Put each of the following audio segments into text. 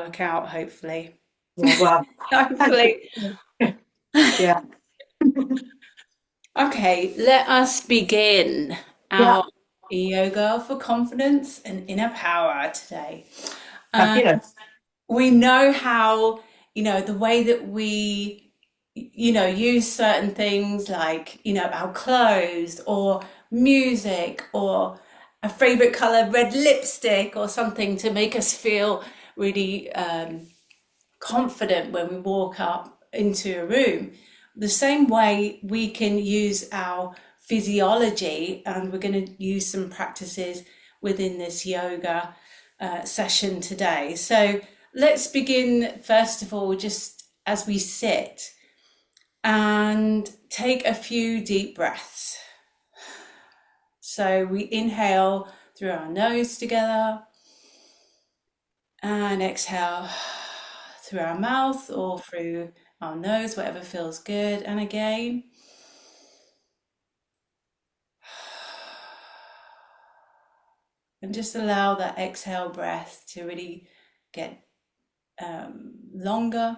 work out, hopefully. Yeah, well, Hopefully. yeah, Okay, let us begin yeah, our yoga for confidence and inner power today. Um, fabulous. we know how, the way that we, use certain things like, our clothes or music or a favorite color, red lipstick or something to make us feel really confident when we walk up into a room. The same way we can use our physiology, and we're going to use some practices within this yoga session today. So let's begin, first of all, just as we sit and take a few deep breaths. So we inhale through our nose together and exhale through our mouth or through our nose, whatever feels good. And again, and just allow that exhale breath to really get longer.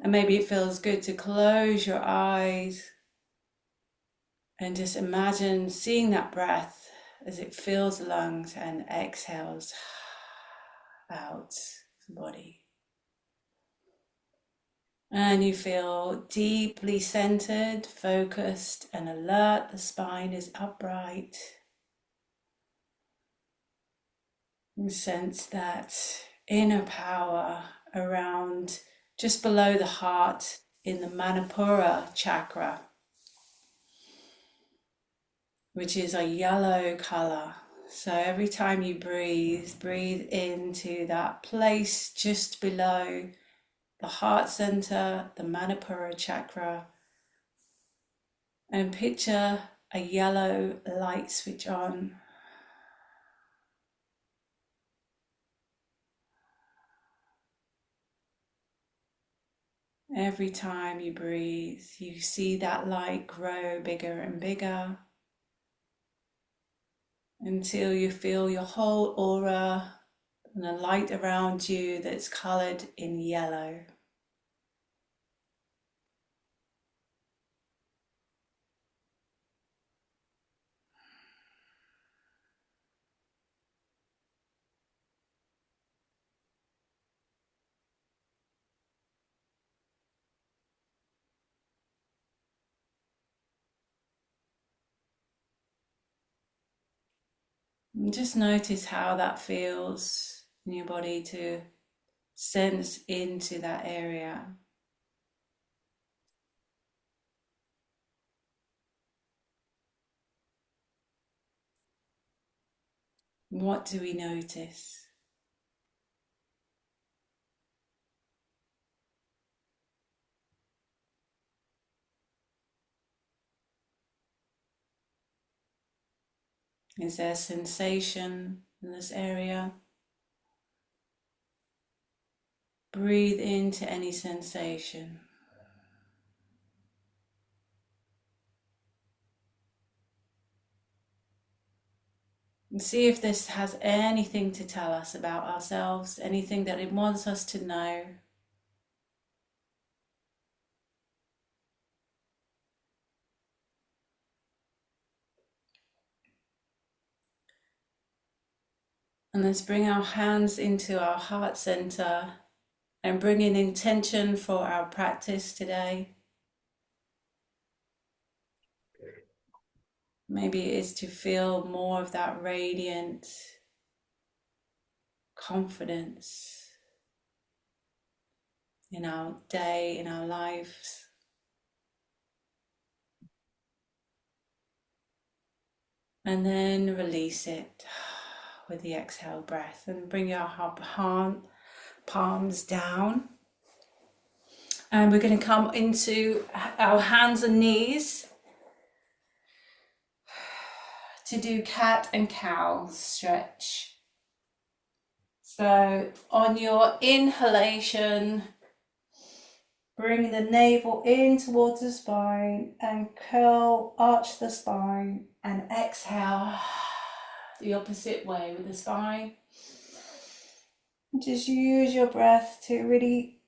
And maybe it feels good to close your eyes and just imagine seeing that breath as it fills the lungs and exhales out the body. And you feel deeply centered, focused, and alert. The spine is upright. You sense that inner power around just below the heart in the Manipura chakra, which is a yellow color. So every time you breathe into that place just below the heart center, the Manipura chakra, and picture a yellow light switch on. Every time you breathe, you see that light grow bigger and bigger until you feel your whole aura and the light around you that's colored in yellow. And just notice how that feels in your body to sense into that area. What do we notice? Is there sensation in this area? Breathe into any sensation. And see if this has anything to tell us about ourselves, anything that it wants us to know. And let's bring our hands into our heart center and bring in intention for our practice today. Maybe it is to feel more of that radiant confidence in our day, in our lives. And then release it with the exhale breath and bring your palms down. And we're going to come into our hands and knees to do cat and cow stretch. So on your inhalation, bring the navel in towards the spine and curl, arch the spine, and exhale the opposite way with the spine. Just use your breath to really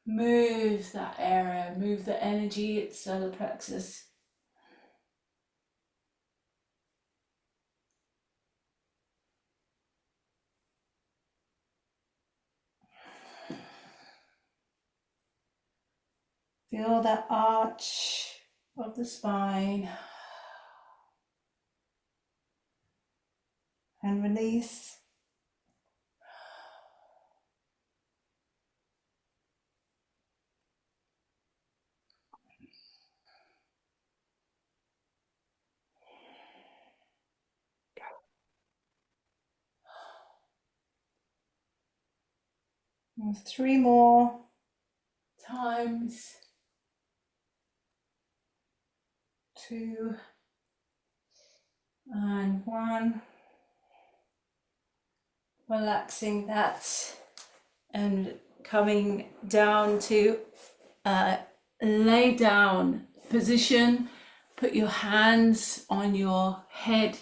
move that area, move the energy at solar plexus. Feel that arch of the spine and release. And 3 more times. 2 and 1. Relaxing that and coming down to lay down position. Put your hands on your head,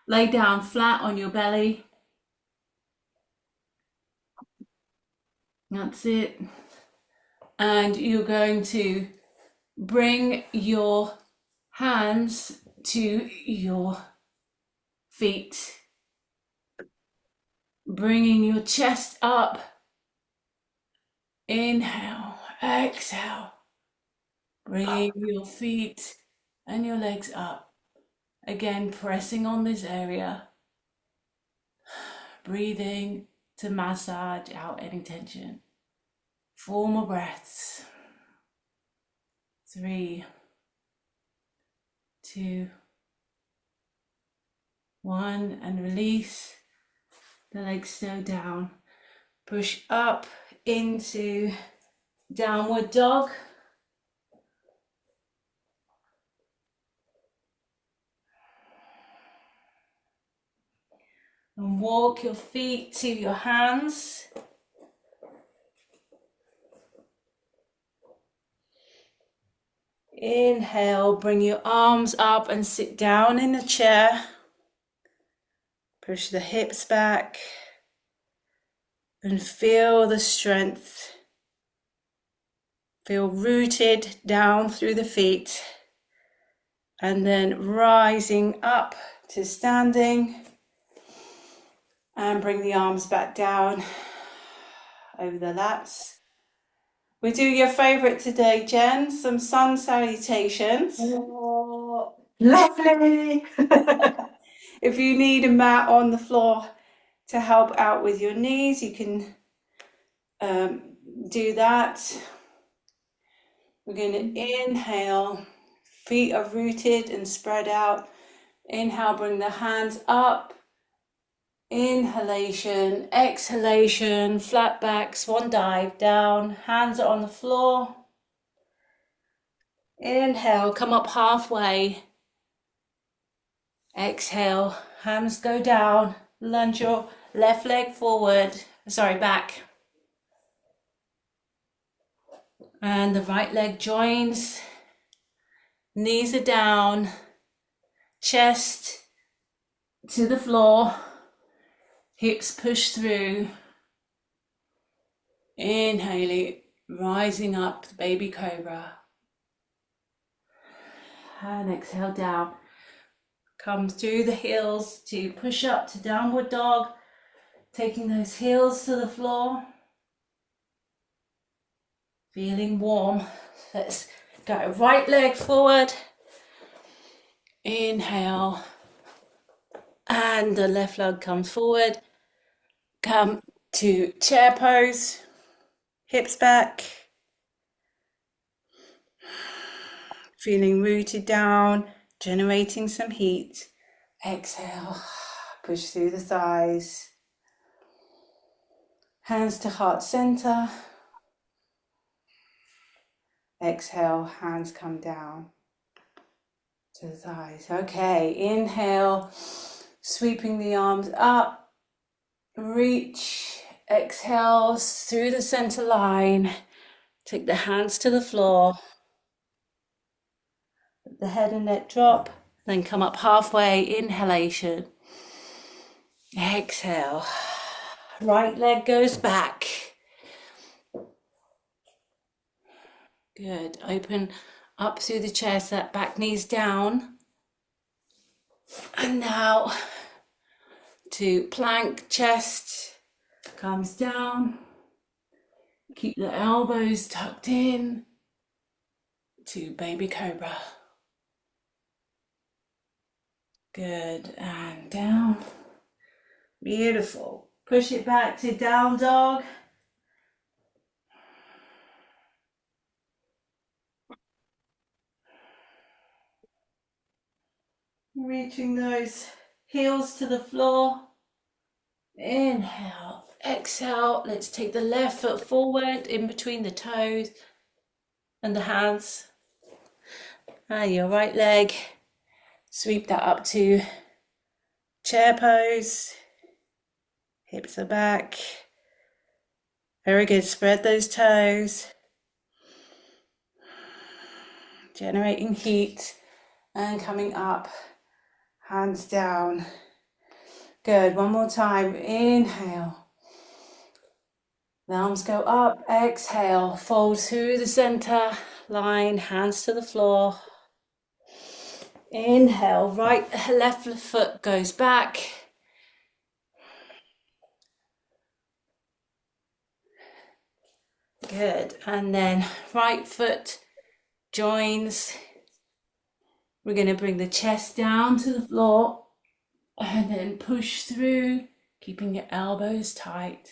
lay down flat on your belly. That's it. And you're going to bring your hands to your feet, bringing your chest up. Inhale, exhale, bringing your feet and your legs up. Again, pressing on this area, breathing to massage out any tension. 4 more breaths. 3, 2, 1, and release. The legs slow down. Push up into downward dog. And walk your feet to your hands. Inhale, bring your arms up and sit down in a chair. Push the hips back and feel the strength. Feel rooted down through the feet and then rising up to standing and bring the arms back down over the laps. We do your favourite today, Jen, some sun salutations. Oh, lovely. If you need a mat on the floor to help out with your knees, you can do that. We're going to inhale, feet are rooted and spread out. Inhale, bring the hands up. Inhalation, exhalation, flat back, swan dive down, hands are on the floor. Inhale, come up halfway. Exhale, hands go down, lunge your left leg forward, back. And the right leg joins, knees are down, chest to the floor, hips push through. Inhaling, rising up to baby cobra. And exhale down. Come through the heels to push up to downward dog, taking those heels to the floor. Feeling warm. Let's go right leg forward. Inhale. And the left leg comes forward. Come to chair pose. Hips back. Feeling rooted down, generating some heat. Exhale. Push through the thighs. Hands to heart center. Exhale, hands come down to the thighs. Okay, inhale, sweeping the arms up. Reach, exhale through the center line. Take the hands to the floor. Let the head and neck drop. Then come up halfway. Inhalation. Exhale. Right leg goes back. Good. Open up through the chest, that back knees down. And now to plank, chest comes down. Keep the elbows tucked in to baby cobra. Good. And down. Beautiful. Push it back to down dog. Reaching those heels to the floor. Inhale, exhale. Let's take the left foot forward in between the toes and the hands. And your right leg. Sweep that up to chair pose. Hips are back. Very good. Spread those toes. Generating heat and coming up. Hands down. Good. One more time. Inhale. The arms go up. Exhale. Fold through the center line. Hands to the floor. Inhale. Left foot goes back. Good. And then right foot joins. We're going to bring the chest down to the floor and then push through, keeping your elbows tight.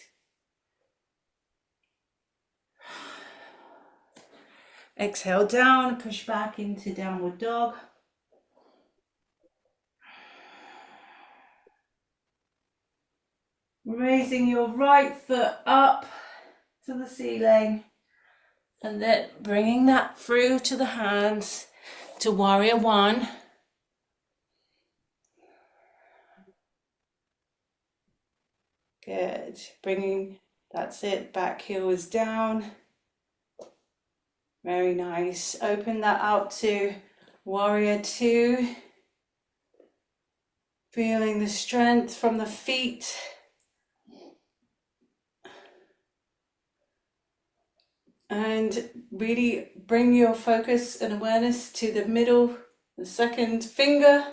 Exhale down, push back into downward dog. Raising your right foot up to the ceiling and then bringing that through to the hands to warrior one. Good. That's it, back heels down. Very nice. Open that out to warrior two. Feeling the strength from the feet. And really bring your focus and awareness to the middle, the second finger,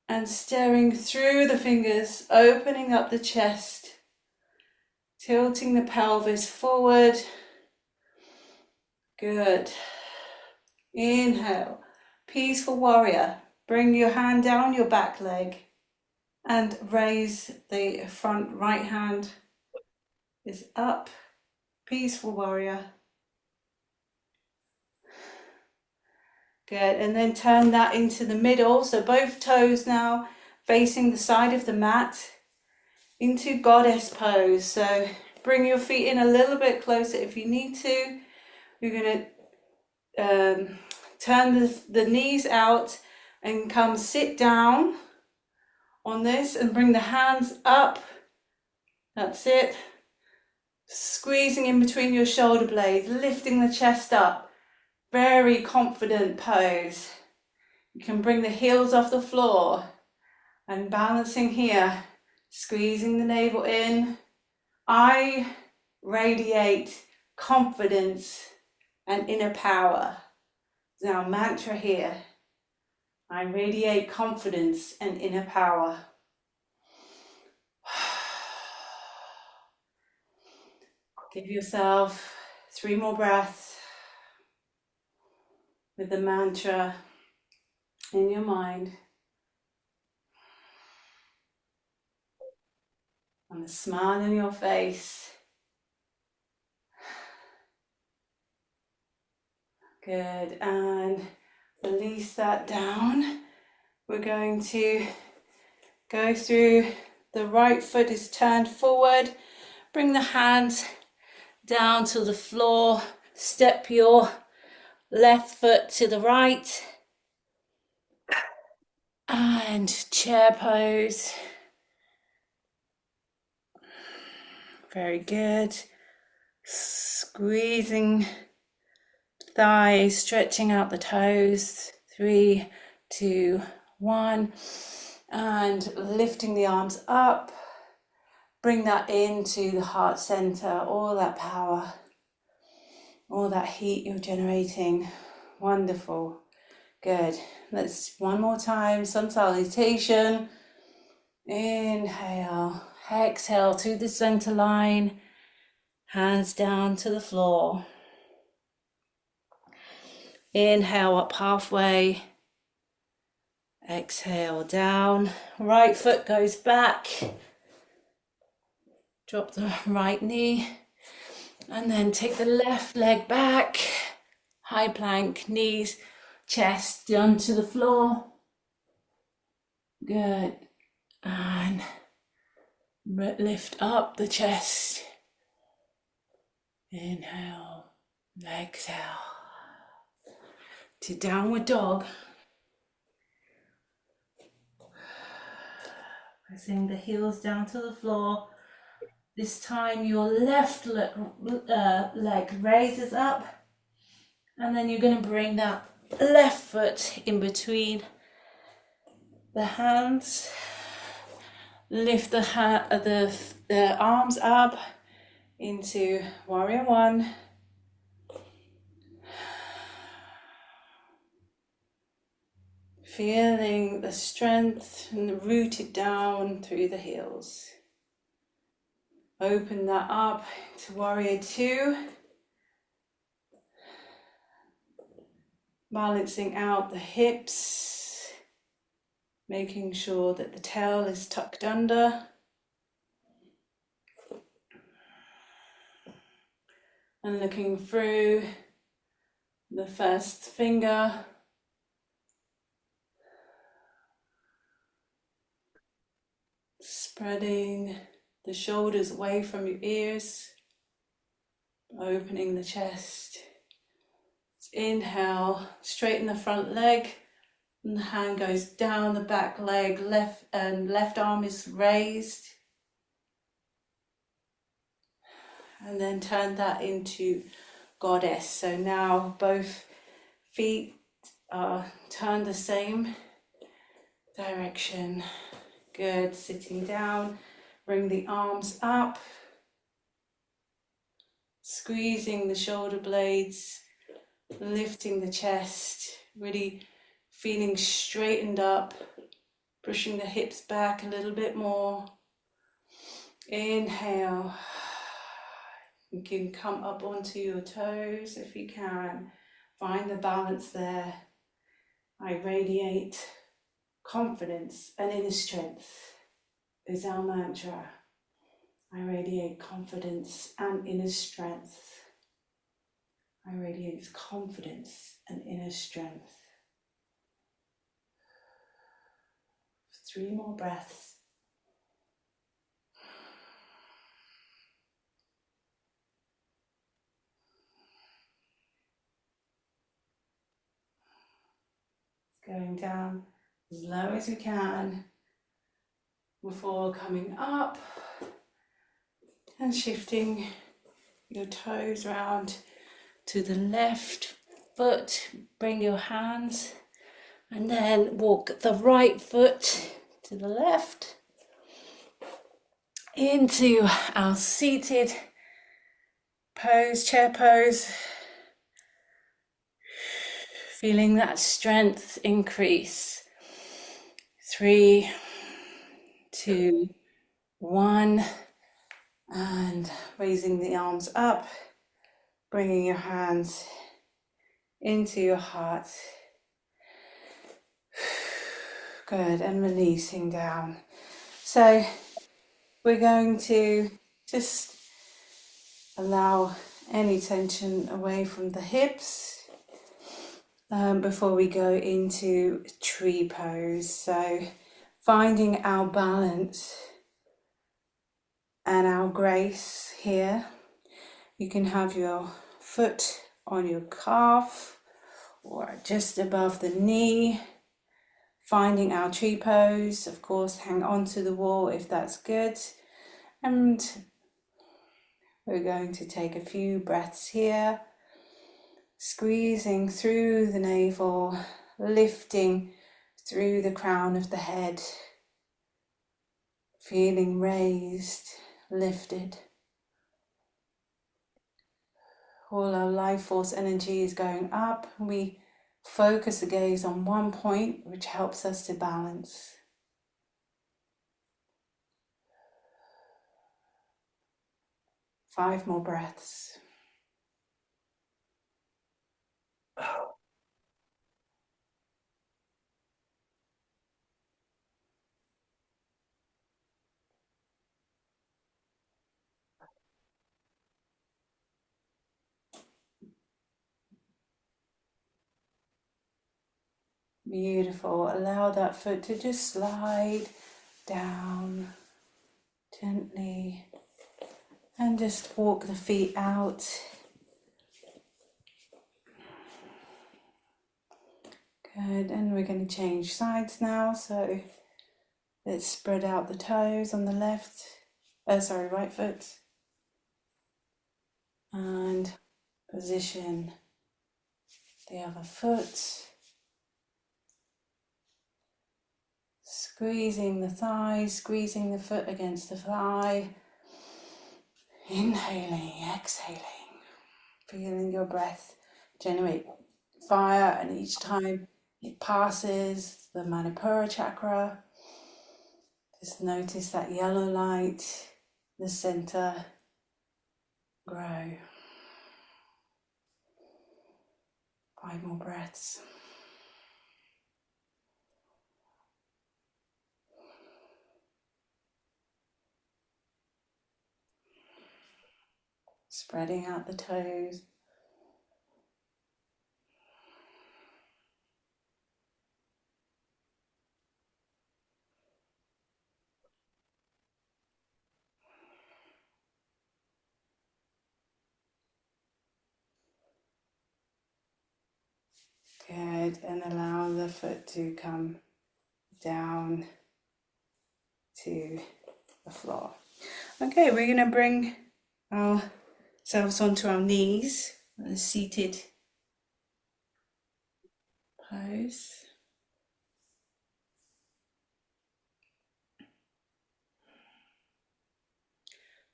and staring through the fingers, opening up the chest, tilting the pelvis forward. Good. Inhale, peaceful warrior. Bring your hand down your back leg and raise the front right hand is up. Peaceful warrior. Good, and then turn that into the middle. So both toes now facing the side of the mat into goddess pose. So bring your feet in a little bit closer if you need to. You're going to turn the knees out and come sit down on this and bring the hands up. That's it. Squeezing in between your shoulder blades, lifting the chest up. Very confident pose. You can bring the heels off the floor and balancing here, squeezing the navel in. I radiate confidence and inner power. Now mantra here. I radiate confidence and inner power. Give yourself 3 more breaths with the mantra in your mind. And a smile on your face. Good, and release that down. We're going to go through, the right foot is turned forward. Bring the hands down to the floor. Step your left foot to the right. And chair pose. Very good. Squeezing thighs, stretching out the toes. 3, 2, 1. And lifting the arms up. Bring that into the heart center, all that power, all that heat you're generating. Wonderful. Good. Let's one more time. Sun salutation. Inhale. Exhale to the center line. Hands down to the floor. Inhale up halfway. Exhale down. Right foot goes back. Drop the right knee. And then take the left leg back. High plank, knees, chest down to the floor. Good. And lift up the chest. Inhale. Exhale. To downward dog. Pressing the heels down to the floor. This time your left leg raises up. And then you're going to bring that left foot in between the hands. Lift the arms up into warrior one. Feeling the strength and rooted down through the heels. Open that up to warrior two. Balancing out the hips. Making sure that the tail is tucked under. And looking through the first finger. Spreading the shoulders away from your ears. Opening the chest. Inhale, straighten the front leg. And the hand goes down the back leg, left arm is raised. And then turn that into goddess. So now both feet are turned the same direction. Good, sitting down, bring the arms up. Squeezing the shoulder blades, lifting the chest, really feeling straightened up, pushing the hips back a little bit more. Inhale. You can come up onto your toes if you can. Find the balance there. I radiate confidence and inner strength is our mantra. I radiate confidence and inner strength. I radiate confidence and inner strength. 3 more breaths. Going down as low as we can before coming up and shifting your toes round to the left foot. Bring your hands and then walk the right foot to the left into our seated pose, chair pose. Feeling that strength increase. 3, 2, 1. And raising the arms up, bringing your hands into your heart. Good, and releasing down. So we're going to just allow any tension away from the hips before we go into tree pose. So finding our balance and our grace here. You can have your foot on your calf or just above the knee. Finding our tree pose, of course, hang on to the wall if that's good. And We're going to take a few breaths here, squeezing through the navel, lifting through the crown of the head, feeling raised, lifted. All our life force energy is going up. We focus the gaze on one point, which helps us to balance. 5 more breaths. Beautiful. Allow that foot to just slide down gently and just walk the feet out. Good. And we're going to change sides now. So let's spread out the toes on the right foot, and position the other foot, squeezing the thigh, squeezing the foot against the thigh, inhaling, exhaling, feeling your breath generate fire, and each time it passes the Manipura chakra, just notice that yellow light, the center, grow. 5 more breaths. Spreading out the toes. Good, and allow the foot to come down to the floor. Okay, we're going to bring ourselves onto our knees, a seated pose.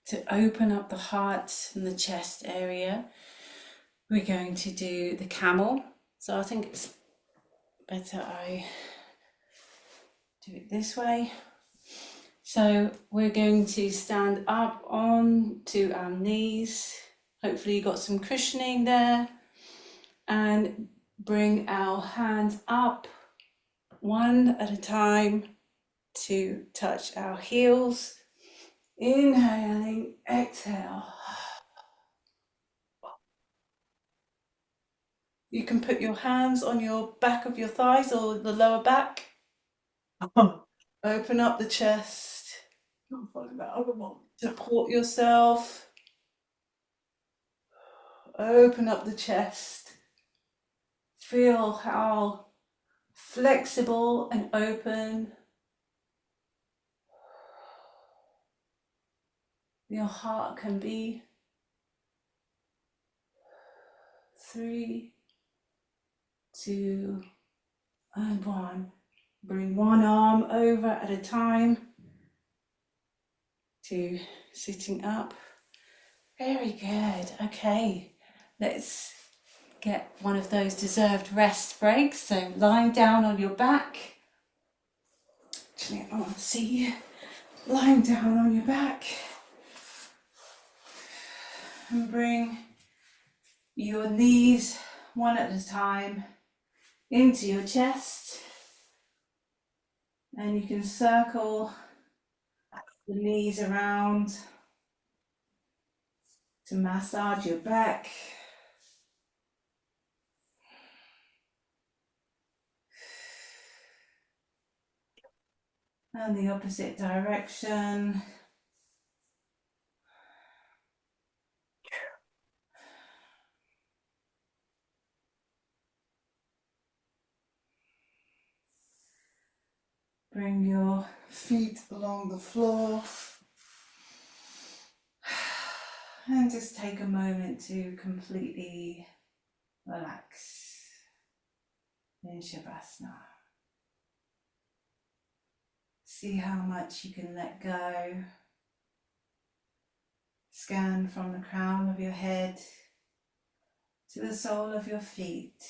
To open up the heart and the chest area, we're going to do the camel. So I think it's better I do it this way. So we're going to stand up on to our knees. Hopefully you got some cushioning there, and bring our hands up one at a time to touch our heels. Inhaling, exhale. You can put your hands on your back of your thighs or the lower back. Open up the chest. Support yourself. Open up the chest. Feel how flexible and open your heart can be. 3, 2, and 1. Bring one arm over at a time to sitting up. Very good. Okay, let's get one of those deserved rest breaks. So lying down on your back. Actually, I want to see you lying down on your back. And bring your knees one at a time into your chest. And you can circle the knees around to massage your back. And the opposite direction. Bring your feet along the floor. And just take a moment to completely relax in Shavasana. See how much you can let go. Scan from the crown of your head to the sole of your feet.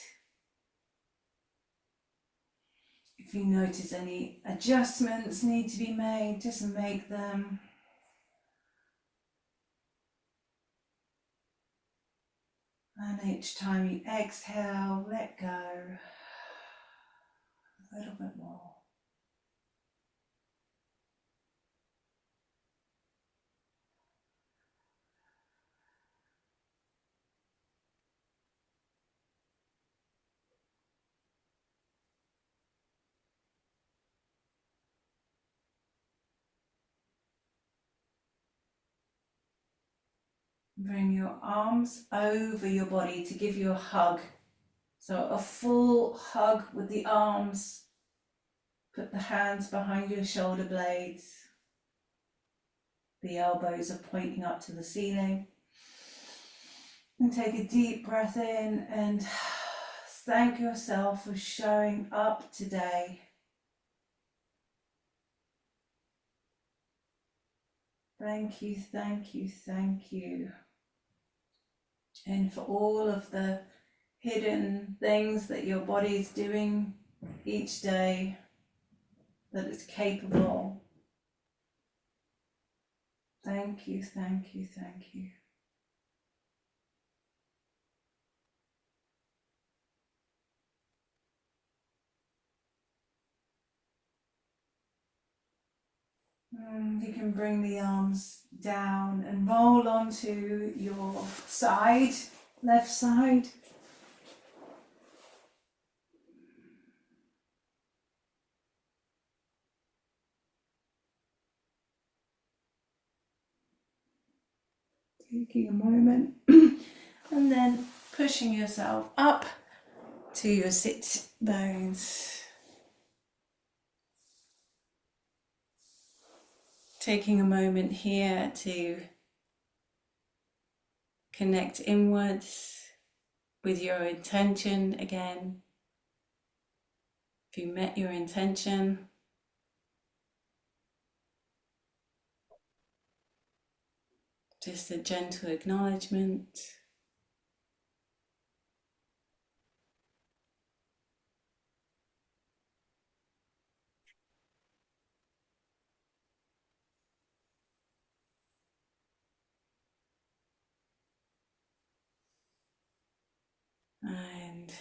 If you notice any adjustments need to be made, just make them. And each time you exhale, let go a little bit more. Bring your arms over your body to give you a hug. So a full hug with the arms. Put the hands behind your shoulder blades. The elbows are pointing up to the ceiling. And take a deep breath in and thank yourself for showing up today. Thank you, thank you, thank you. And for all of the hidden things that your body is doing each day, that it's capable. Thank you, thank you, thank you. You can bring the arms down and roll onto your side, left side. Taking a moment and then pushing yourself up to your sit bones. Taking a moment here to connect inwards with your intention again. If you met your intention, just a gentle acknowledgement. And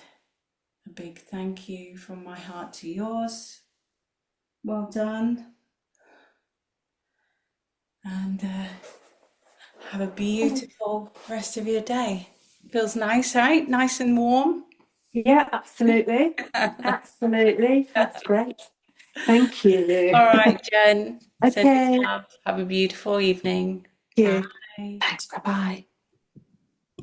a big thank you from my heart to yours. Well done. And have a beautiful rest of your day. Feels nice, right? Nice and warm. Yeah, absolutely. Absolutely. That's great. Thank you. All right, Jen. Sending Okay. love. Have a beautiful evening. Thank you. Bye. Thanks. Bye-bye.